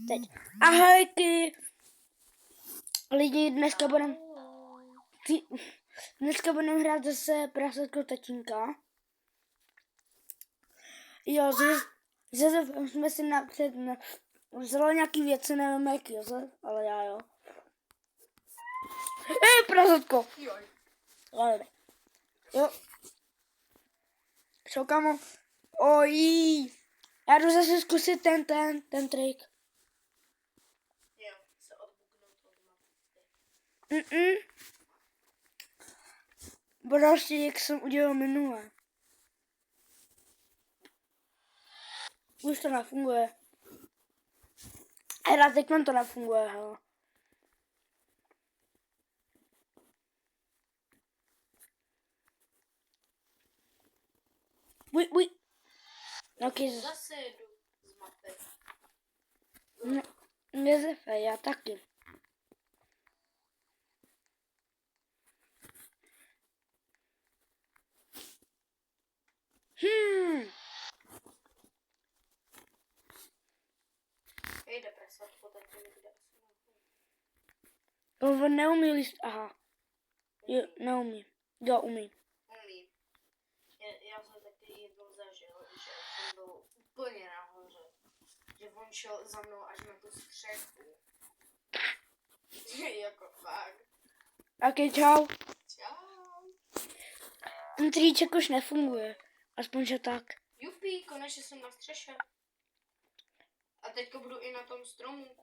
Teď. Ahojky. Lidi, dneska budeme hrát zase prasátko tatínka. Jo, Josef jsme si vzali nějaký věci, nevím jak Josef, ale já jo. Prasátko. Jo. Čo, kamo? Oj. Já jdu zase zkusit ten trik. Jo, se odbuknout od mapy. Prostě jak jsem udělal minule. Už to nefunguje. Hra, teď to nefunguje, hele. Uj. Okay. Zase jedu z mapy. Josefe, já taky. Jde prasátko, tak to někde asi On neumí líst, aha. Jo, neumí. Jo, umí. umí. Já jsem taky jednou zažil, že jsem byl úplně nahoře. Že on šel za mnou až na tu střechu. Jako fakt. Ok, čau. Čau. Ten triček už nefunguje. Aspoň, že tak. Jupi, konečně jsem na střeše. A teďka budu i na tom stromu.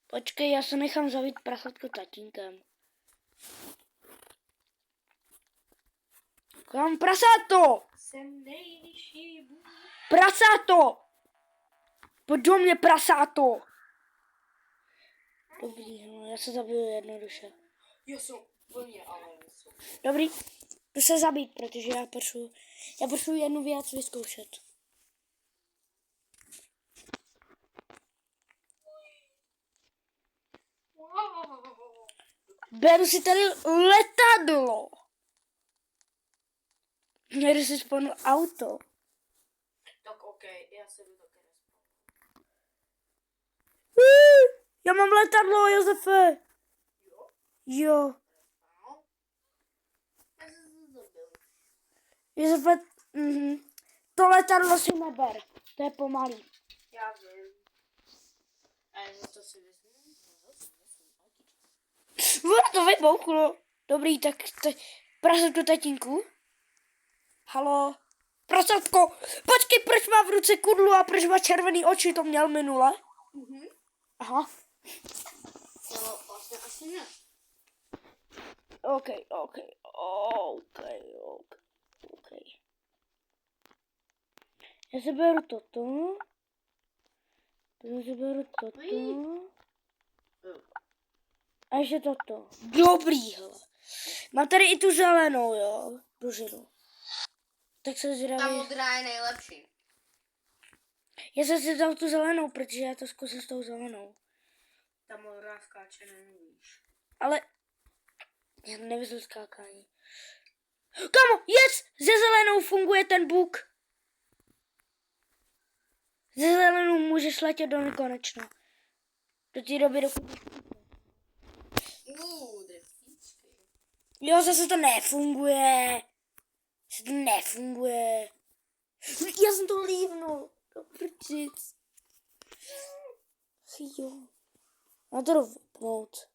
Počkej, já se nechám zavít prasátko tatínkem. Kam prasáto? Jsem nejvyšší bůh. Prasáto! Pojď do mě, prasáto! Dobrý, no, já se zabiju jednoduše. Já jsem úplně, ale nejsem. Dobrý, jdu se zabít, protože já potřebuji jednu věc vyzkoušet. Wow. Beru si tady letadlo. Měru si sponu auto. Tak OK, já se jdu taky nespomínám. Já mám letadlo, Josefe. Jo? Jo. No. Já jsem se zabil. Josefe, to letadlo si neber. To je pomalý. Já vím. A já za to si vezmu. Ono to vybouchlo. Dobrý, tak prasátko tatínku. Halo. Prasátko. Počkej, proč má v ruce kudlu a proč má červený oči, to měl minule. Aha. To vlastně asi ne. OK. Já si beru toto. A ještě toto. Dobrý, hele. Mám tady i tu zelenou, jo. Pružinu. Tak se Ta zvědavý. modrá je nejlepší. Já jsem si dal tu zelenou, protože já to zkusím s tou zelenou. Ta modrá skáče nevíš. Ale já nevyzvu skákání. Kamo, yes! Ze zelenou funguje ten buk. Ze zelenou můžeš letět do nekonečna. Do té doby, dokud... Dreftíčky. Jo, zase to nefunguje. Já jsem to lívnul. Do prčic. Jo. Já to jdu vypnout.